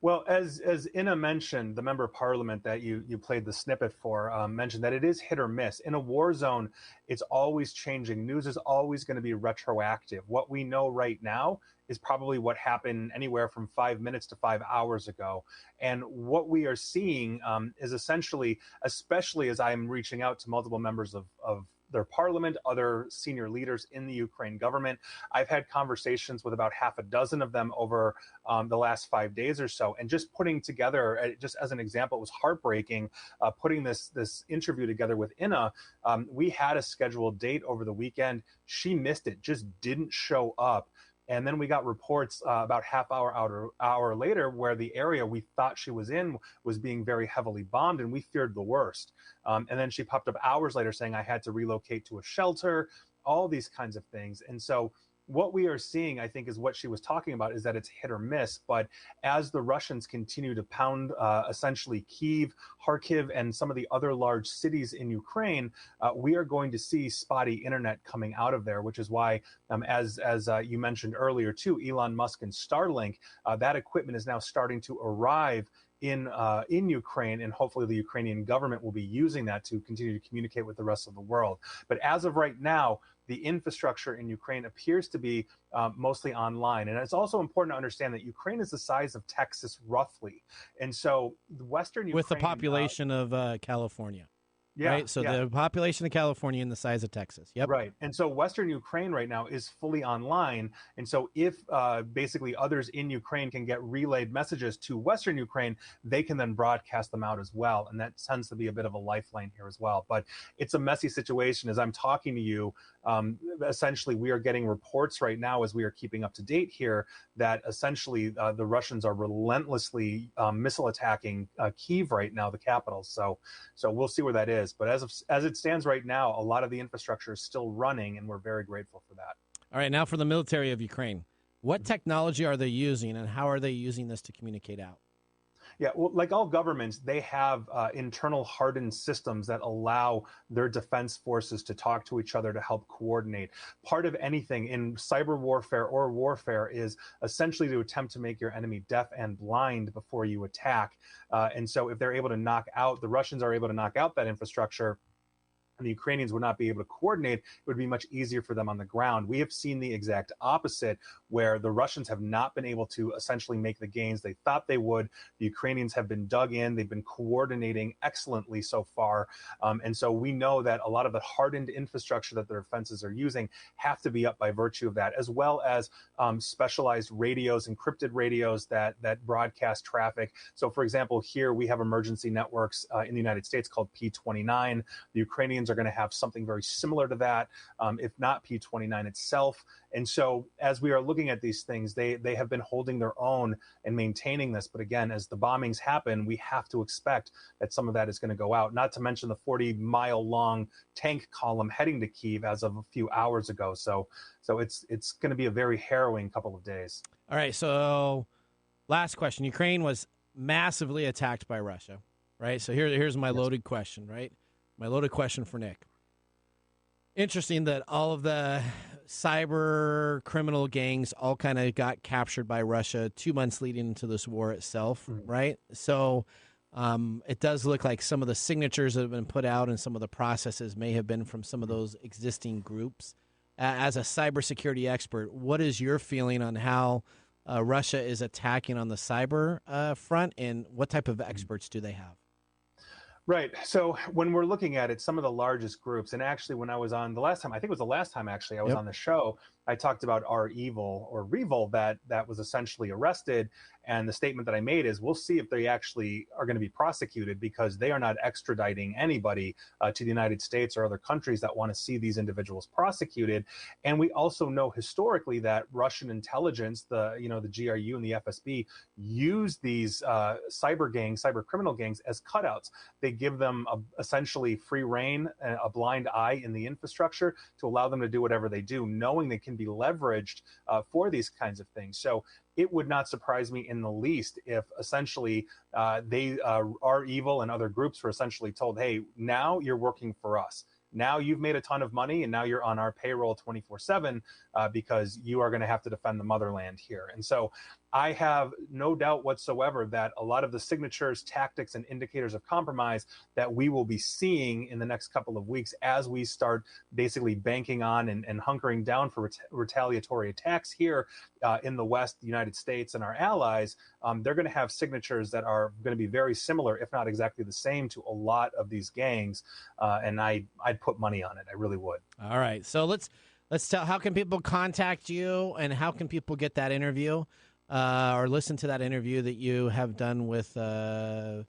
Well, as Inna mentioned, the member of parliament that you played the snippet for, mentioned that it is hit or miss. In a war zone, it's always changing. News is always going to be retroactive. What we know right now is probably what happened anywhere from 5 minutes to 5 hours ago. And what we are seeing is essentially, especially as I'm reaching out to multiple members of their parliament, other senior leaders in the Ukraine government. I've had conversations with about half a dozen of them over the last 5 days or so. And just putting together, just as an example, it was heartbreaking, putting this interview together with Inna. We had a scheduled date over the weekend. She missed it, just didn't show up. And then we got reports about hour later where the area we thought she was in was being very heavily bombed, and we feared the worst. And then she popped up hours later saying, I had to relocate to a shelter, all these kinds of things. And so what we are seeing, I think, is what she was talking about, is that it's hit or miss. But as the Russians continue to pound essentially Kyiv, Kharkiv, and some of the other large cities in Ukraine, we are going to see spotty internet coming out of there, which is why, as you mentioned earlier too, Elon Musk and Starlink, that equipment is now starting to arrive in Ukraine, and hopefully the Ukrainian government will be using that to continue to communicate with the rest of the world. But as of right now, the infrastructure in Ukraine appears to be mostly online. And it's also important to understand that Ukraine is the size of Texas, roughly. And so the Western Ukraine... With the population of California. Yeah, right. So the population of California and the size of Texas. Yep. Right. And so Western Ukraine right now is fully online. And so if basically others in Ukraine can get relayed messages to Western Ukraine, they can then broadcast them out as well. And that tends to be a bit of a lifeline here as well. But it's a messy situation. As I'm talking to you, essentially we are getting reports right now, as we are keeping up to date here, that essentially the Russians are relentlessly missile attacking Kyiv right now, the capital. So we'll see where that is. But as it stands right now, a lot of the infrastructure is still running, and we're very grateful for that. All right, now for the military of Ukraine. What technology are they using, and how are they using this to communicate out? Yeah, well, like all governments, they have internal hardened systems that allow their defense forces to talk to each other to help coordinate. Part of anything in cyber warfare or warfare is essentially to attempt to make your enemy deaf and blind before you attack. And so if they're able to knock out, the Russians are able to knock out that infrastructure, and the Ukrainians would not be able to coordinate, it would be much easier for them on the ground. We have seen the exact opposite, where the Russians have not been able to essentially make the gains they thought they would. The Ukrainians have been dug in. They've been coordinating excellently so far. And so we know that a lot of the hardened infrastructure that their defenses are using have to be up by virtue of that, as well as specialized radios, encrypted radios that broadcast traffic. So for example, here we have emergency networks in the United States called P29. The Ukrainians are going to have something very similar to that, if not P29 itself. And so as we are looking at these things, they have been holding their own and maintaining this. But again, as the bombings happen, we have to expect that some of that is going to go out, not to mention the 40-mile long tank column heading to Kyiv as of a few hours ago. So it's going to be a very harrowing couple of days. All right. So last question. Ukraine was massively attacked by Russia, right? So here's my loaded question, right? My loaded question for Nick. Interesting that all of the cyber criminal gangs all kind of got captured by Russia 2 months leading into this war itself, right? So it does look like some of the signatures that have been put out and some of the processes may have been from some of those existing groups. As a cybersecurity expert, what is your feeling on how Russia is attacking on the cyber front, and what type of experts do they have? Right. So when we're looking at it, some of the largest groups, and actually when I was on the last time, I think it was the last time actually I was on the show, I talked about Revil that was essentially arrested. And the statement that I made is we'll see if they actually are going to be prosecuted, because they are not extraditing anybody to the United States or other countries that want to see these individuals prosecuted. And we also know historically that Russian intelligence, the GRU and the FSB, use these cyber criminal gangs as cutouts. They give them essentially free rein, a blind eye in the infrastructure to allow them to do whatever they do, knowing they can be leveraged for these kinds of things. So it would not surprise me in the least if essentially they are evil and other groups were essentially told, hey, now you're working for us. Now you've made a ton of money and now you're on our payroll 24/7 because you are going to have to defend the motherland here. And so I have no doubt whatsoever that a lot of the signatures, tactics, and indicators of compromise that we will be seeing in the next couple of weeks as we start basically banking on and hunkering down for retaliatory attacks here in the West, the United States, and our allies, they're going to have signatures that are going to be very similar, if not exactly the same, to a lot of these gangs. And I'd put money on it. I really would. All right. So let's tell, how can people contact you, and how can people get that interview? Or listen to that interview that you have done with the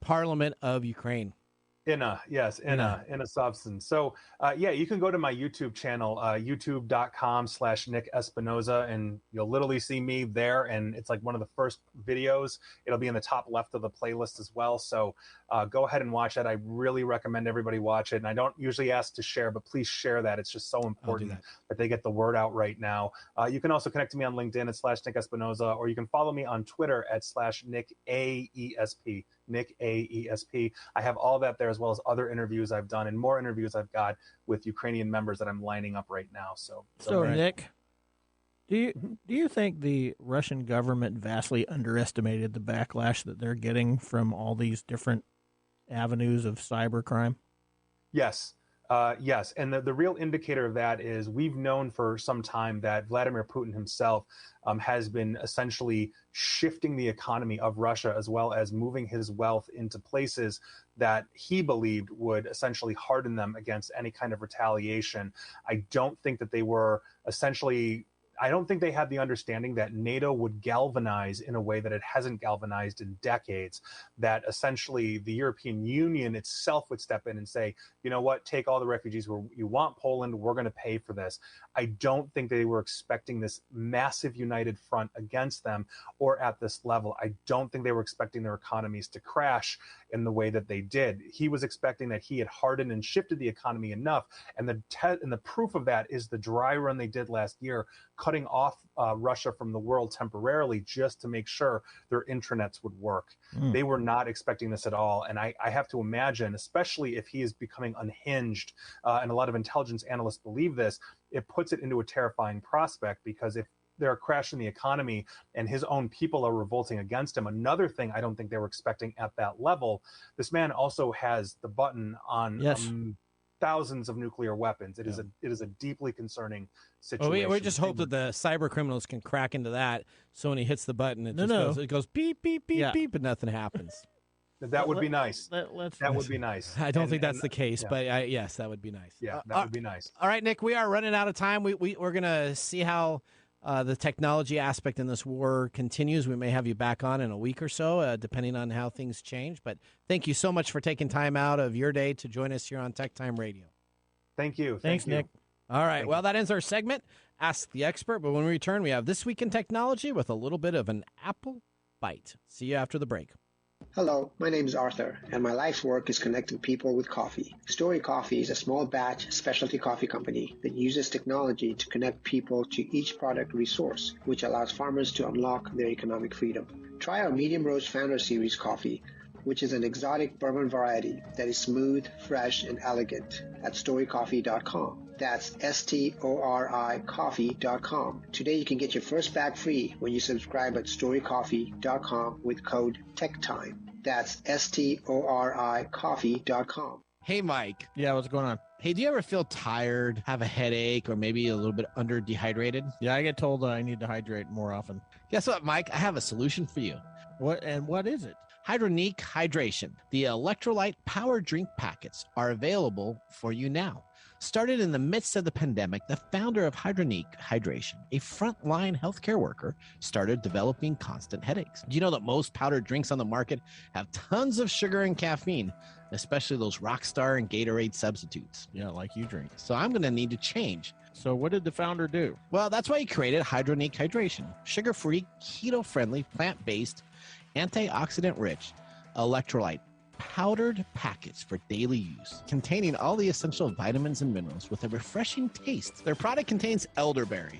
Parliament of Ukraine. In a substance. So, you can go to my YouTube channel, youtube.com/Nick Espinoza, and you'll literally see me there. And it's like one of the first videos. It'll be in the top left of the playlist as well. So go ahead and watch that. I really recommend everybody watch it. And I don't usually ask to share, but please share that. It's just so important that they get the word out right now. You can also connect to me on LinkedIn at /Nick Espinoza, or you can follow me on Twitter at /Nick AESP. Nick AESP. I have all that there, as well as other interviews I've done and more interviews I've got with Ukrainian members that I'm lining up right now. So Nick, do you think the Russian government vastly underestimated the backlash that they're getting from all these different avenues of cybercrime? Yes. Yes. And the real indicator of that is we've known for some time that Vladimir Putin himself has been essentially shifting the economy of Russia, as well as moving his wealth into places that he believed would essentially harden them against any kind of retaliation. I don't think that they were I don't think they had the understanding that NATO would galvanize in a way that it hasn't galvanized in decades, that essentially the European Union itself would step in and say, you know what, take all the refugees where you want, Poland, we're going to pay for this. I don't think they were expecting this massive united front against them or at this level. I don't think they were expecting their economies to crash in the way that they did. He was expecting that he had hardened and shifted the economy enough. And the proof of that is the dry run they did last year, cutting off Russia from the world temporarily just to make sure their intranets would work. They were not expecting this at all. And I have to imagine, especially if he is becoming unhinged, and a lot of intelligence analysts believe this, it puts it into a terrifying prospect, because if they're crashing the economy and his own people are revolting against him, another thing I don't think they were expecting at that level, this man also has the button on thousands of nuclear weapons. It is a deeply concerning situation. We just hope that the cyber criminals can crack into that, so when he hits the button, it goes beep, beep, beep, beep, but nothing happens. That would be nice. That would be nice. I don't think that's the case, but yes, that would be nice. Yeah, that would be nice. All right, Nick, we are running out of time. We're going to see how the technology aspect in this war continues. We may have you back on in a week or so, depending on how things change. But thank you so much for taking time out of your day to join us here on Tech Time Radio. Thank you. Thanks, Nick. All right. Well, that ends our segment, Ask the Expert. But when we return, we have This Week in Technology with a little bit of an Apple bite. See you after the break. Hello, my name is Arthur, and my life's work is connecting people with coffee. Story Coffee is a small batch specialty coffee company that uses technology to connect people to each product resource, which allows farmers to unlock their economic freedom. Try our Medium Roast Founder Series coffee, which is an exotic bourbon variety that is smooth, fresh, and elegant at storycoffee.com. That's STORIcoffee.com. Today you can get your first bag free when you subscribe at storycoffee.com with code TECHTIME. That's STORIcoffee.com. Hey, Mike. Yeah, what's going on? Hey, do you ever feel tired, have a headache, or maybe a little bit under dehydrated? Yeah, I get told that I need to hydrate more often. Guess what, Mike? I have a solution for you. What is it? Hydronique Hydration. The electrolyte power drink packets are available for you now. Started in the midst of the pandemic, the founder of Hydronique Hydration, a frontline healthcare worker, started developing constant headaches. Do you know that most powdered drinks on the market have tons of sugar and caffeine, especially those Rockstar and Gatorade substitutes? Yeah, like you drink. So I'm going to need to change. So what did the founder do? Well, that's why he created Hydronique Hydration, sugar-free, keto-friendly, plant-based, antioxidant-rich, electrolyte powdered packets for daily use, containing all the essential vitamins and minerals with a refreshing taste. Their product contains elderberry,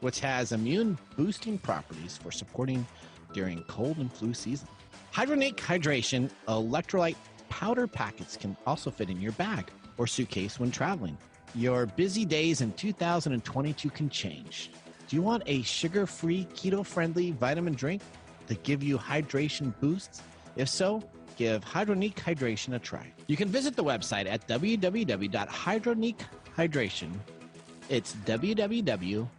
which has immune-boosting properties for supporting during cold and flu season. Hydronique Hydration electrolyte powder packets can also fit in your bag or suitcase when traveling. Your busy days in 2022 can change. Do you want a sugar-free, keto-friendly vitamin drink to give you hydration boosts? If so, give Hydronique Hydration a try. You can visit the website at www.hydroniquehydration. It's www.hydronique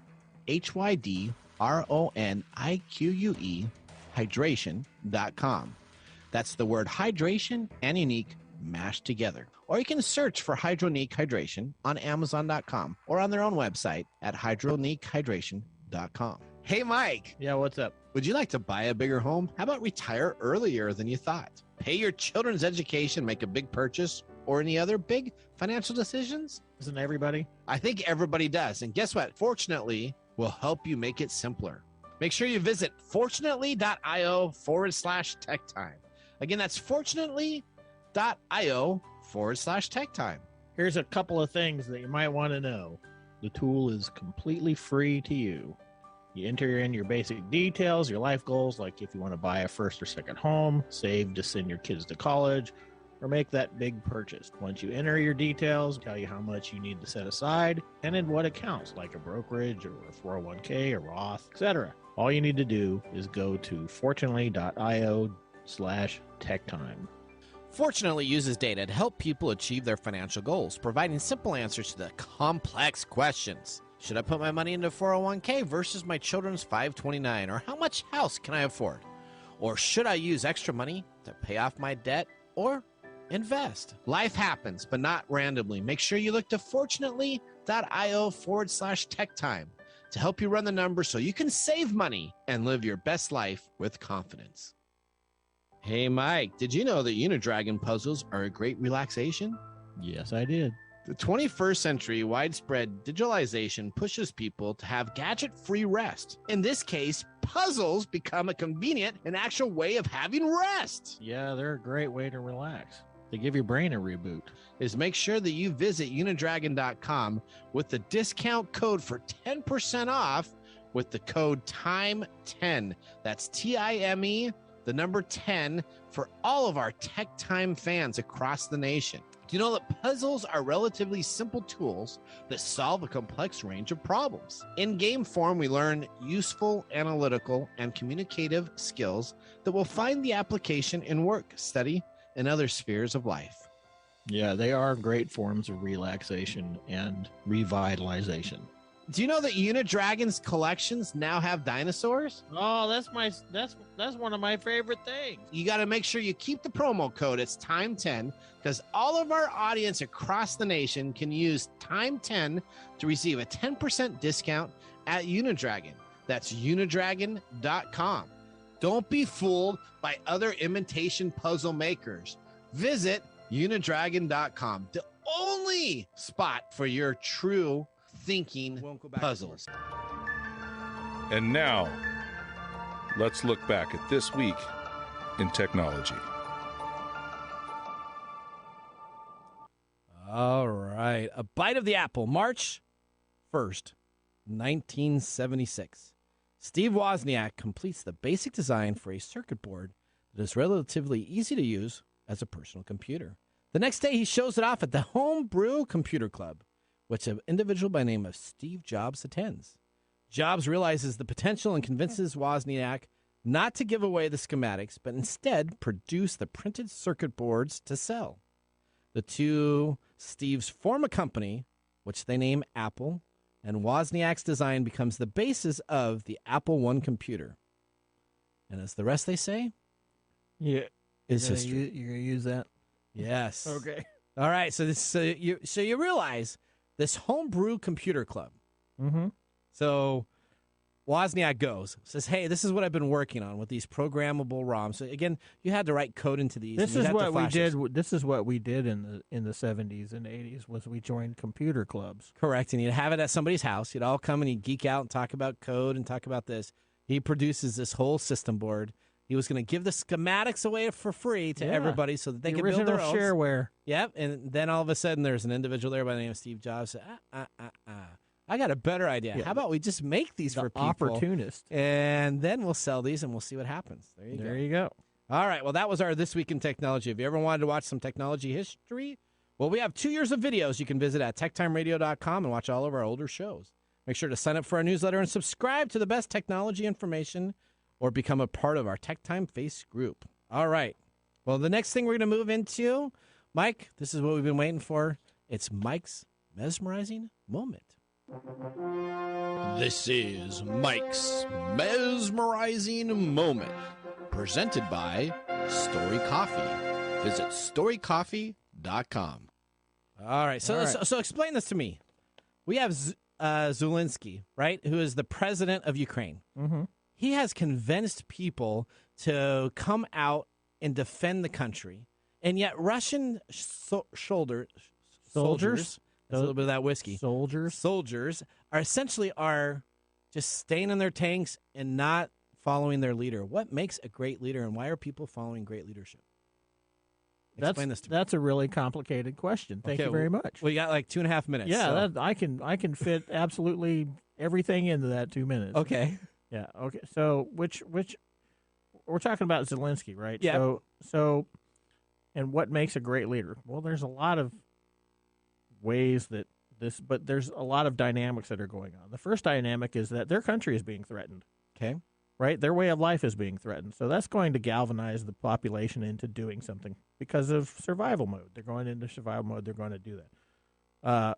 hydration.com. That's the word hydration and unique mashed together. Or you can search for Hydronique Hydration on Amazon.com or on their own website at hydroniquehydration.com. Hey, Mike. Yeah, what's up? Would you like to buy a bigger home? How about retire earlier than you thought? Pay your children's education, make a big purchase, or any other big financial decisions? Isn't everybody? I think everybody does. And guess what? Fortunately, we'll help you make it simpler. Make sure you visit fortunately.io/tech time. Again, that's fortunately.io/tech time. Here's a couple of things that you might want to know. The tool is completely free to you. You enter in your basic details, your life goals, like if you want to buy a first or second home, save to send your kids to college, or make that big purchase. Once you enter your details, tell you how much you need to set aside, and in what accounts, like a brokerage or a 401k or Roth, etc. All you need to do is go to fortunately.io/techtime. Fortunately uses data to help people achieve their financial goals, providing simple answers to the complex questions. Should I put my money into 401k versus my children's 529? Or how much house can I afford? Or should I use extra money to pay off my debt or invest? Life happens, but not randomly. Make sure you look to fortunately.io/tech time to help you run the numbers so you can save money and live your best life with confidence. Hey, Mike, did you know that Unidragon puzzles are a great relaxation? Yes, I did. The 21st century widespread digitalization pushes people to have gadget-free rest. In this case, puzzles become a convenient and actual way of having rest. Yeah, they're a great way to relax. They give your brain a reboot. Make sure that you visit unidragon.com with the discount code for 10% off with the code TIME10. That's TIME, the number 10, for all of our Tech Time fans across the nation. Do you know that puzzles are relatively simple tools that solve a complex range of problems? In game form, we learn useful analytical and communicative skills that will find the application in work, study, and other spheres of life. Yeah, they are great forms of relaxation and revitalization. Do you know that Unidragon's collections now have dinosaurs? Oh, that's one of my favorite things. You got to make sure you keep the promo code. It's TIME10 because all of our audience across the nation can use TIME10 to receive a 10% discount at Unidragon. That's unidragon.com. Don't be fooled by other imitation puzzle makers. Visit unidragon.com, the only spot for your true thinking puzzles. And now, let's look back at this week in technology. All right. A bite of the apple, March 1st, 1976. Steve Wozniak completes the basic design for a circuit board that is relatively easy to use as a personal computer. The next day, he shows it off at the Home Brew Computer Club, which an individual by the name of Steve Jobs attends. Jobs realizes the potential and convinces Wozniak not to give away the schematics, but instead produce the printed circuit boards to sell. The two Steves form a company, which they name Apple, and Wozniak's design becomes the basis of the Apple I computer. And as the rest, they say, is history. You're going to use that? Yes. Okay. All right. So you realize this homebrew computer club. Mm-hmm. So Wozniak says, "Hey, this is what I've been working on with these programmable ROMs." So again, you had to write code into these. This is what we did. This is what we did in the 70s and 80s. Was we joined computer clubs. Correct, and you'd have it at somebody's house. You'd all come and you'd geek out and talk about code and talk about this. He produces this whole system board. He was going to give the schematics away for free to everybody so that they could build their own shareware. Yep, and then all of a sudden there's an individual there by the name of Steve Jobs. I got a better idea. Yeah. How about we just make these for people? Opportunist. And then we'll sell these and we'll see what happens. There you go. All right, well, that was our This Week in Technology. If you ever wanted to watch some technology history, well, we have 2 years of videos you can visit at techtimeradio.com and watch all of our older shows. Make sure to sign up for our newsletter and subscribe to the best technology information or become a part of our Tech Time Face group. All right. Well, the next thing we're going to move into, Mike, this is what we've been waiting for. It's Mike's mesmerizing moment. This is Mike's mesmerizing moment, presented by Story Coffee. Visit storycoffee.com. All right. So explain this to me. We have Zelensky, right, who is the president of Ukraine. Mm-hmm. He has convinced people to come out and defend the country, and yet Russian soldiers, a little bit of that whiskey, soldiers are essentially just staying in their tanks and not following their leader. What makes a great leader, and why are people following great leadership? Explain this to me. That's a really complicated question. Thank you very much. We got like 2.5 minutes. Yeah, so. I can fit absolutely everything into that 2 minutes. Okay. Yeah. Okay. So which we're talking about Zelensky, right? Yeah. So, and what makes a great leader? Well, there's a lot of ways but there's a lot of dynamics that are going on. The first dynamic is that their country is being threatened. Okay. Right? Their way of life is being threatened. So that's going to galvanize the population into doing something because of survival mode. They're going into survival mode. They're going to do that.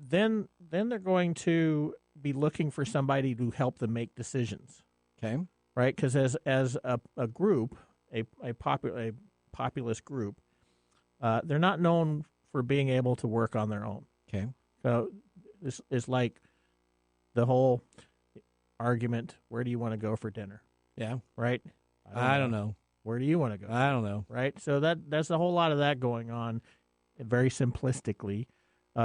Then they're going to be looking for somebody to help them make decisions. Okay. Right? Because as a group, a populist group, they're not known for being able to work on their own. Okay. So this is like the whole argument, where do you want to go for dinner? Yeah. Right? I don't know. Where do you want to go? I don't know. Right? So that's a whole lot of that going on very simplistically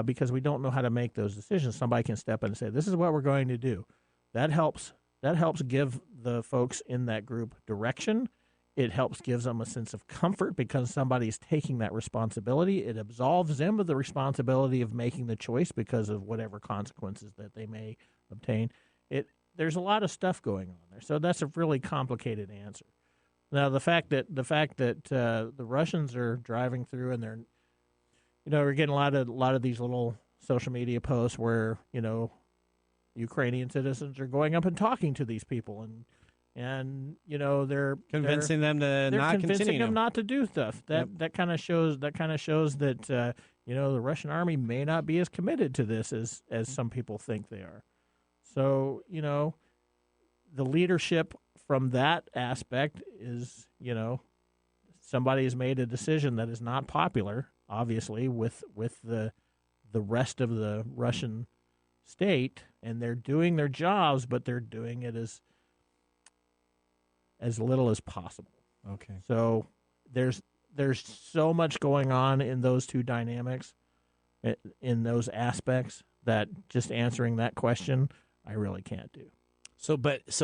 because we don't know how to make those decisions. Somebody can step in and say, this is what we're going to do. That helps give the folks in that group direction. It gives them a sense of comfort because somebody's taking that responsibility. It absolves them of the responsibility of making the choice because of whatever consequences that they may obtain. There's a lot of stuff going on there, so that's a really complicated answer. Now, the fact that the Russians are driving through and they're, we're getting a lot of these little social media posts where Ukrainian citizens are going up and talking to these people and they're convincing them to not continue. Convincing them not to do stuff. That kind of shows that the Russian army may not be as committed to this as some people think they are. So, the leadership from that aspect is, somebody has made a decision that is not popular, obviously, with the rest of the Russian state, and they're doing their jobs, but they're doing it as little as possible. Okay. So there's so much going on in those two dynamics, in those aspects, that just answering that question, I really can't do. So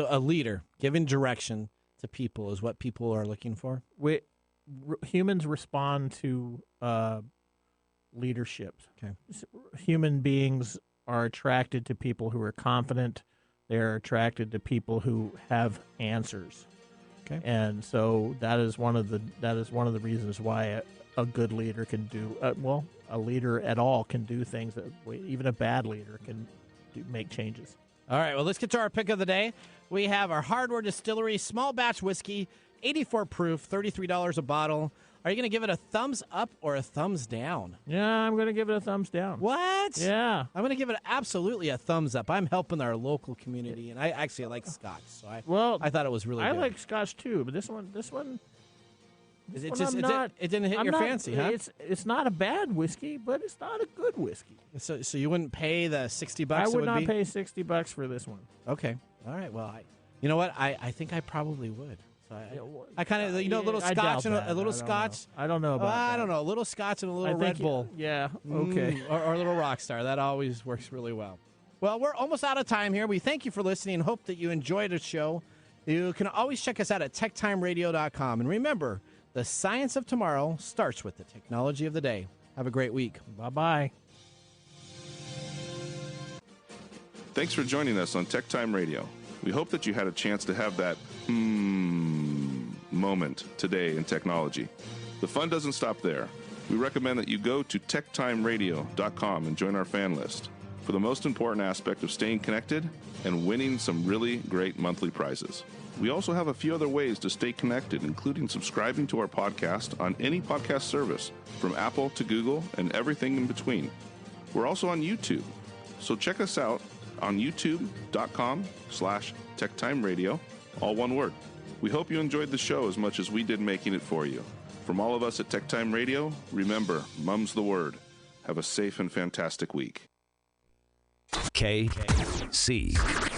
a leader giving direction to people is what people are looking for? Humans respond to leadership. Okay. Human beings are attracted to people who are confident. They're attracted to people who have answers. Okay. And so that is one of the reasons why a good leader can do. A leader at all can do things that even a bad leader can make changes. All right, well, let's get to our pick of the day. We have our Hardware Distillery small batch whiskey, 84 proof, $33 a bottle. Are you going to give it a thumbs up or a thumbs down? Yeah, I'm going to give it a thumbs down. What? Yeah. I'm going to give it absolutely a thumbs up. I'm helping our local community, and I actually like Scotch, so I thought it was really good. I like Scotch too, but this one it didn't hit your fancy, huh? It's not a bad whiskey, but it's not a good whiskey. So you wouldn't pay the $60? I would not pay $60 for this one. Okay. All right. Well, you know what? I think I probably would. So I kind of, a little Scotch and a little Scotch. I don't know about that. I don't know. A little Scotch and a little Red Bull. Yeah. Okay. Or a little Rockstar. That always works really well. Well, we're almost out of time here. We thank you for listening and hope that you enjoyed the show. You can always check us out at techtimeradio.com. And remember, the science of tomorrow starts with the technology of the day. Have a great week. Bye-bye. Thanks for joining us on Tech Time Radio. We hope that you had a chance to have that moment today in technology. The fun doesn't stop there. We recommend that you go to techtimeradio.com and join our fan list for the most important aspect of staying connected and winning some really great monthly prizes. We also have a few other ways to stay connected, including subscribing to our podcast on any podcast service, from Apple to Google and everything in between. We're also on YouTube, so check us out on youtube.com/techtimeradio, all one word. We hope you enjoyed the show as much as we did making it for you. From all of us at Tech Time Radio, remember, mum's the word. Have a safe and fantastic week. KCAA.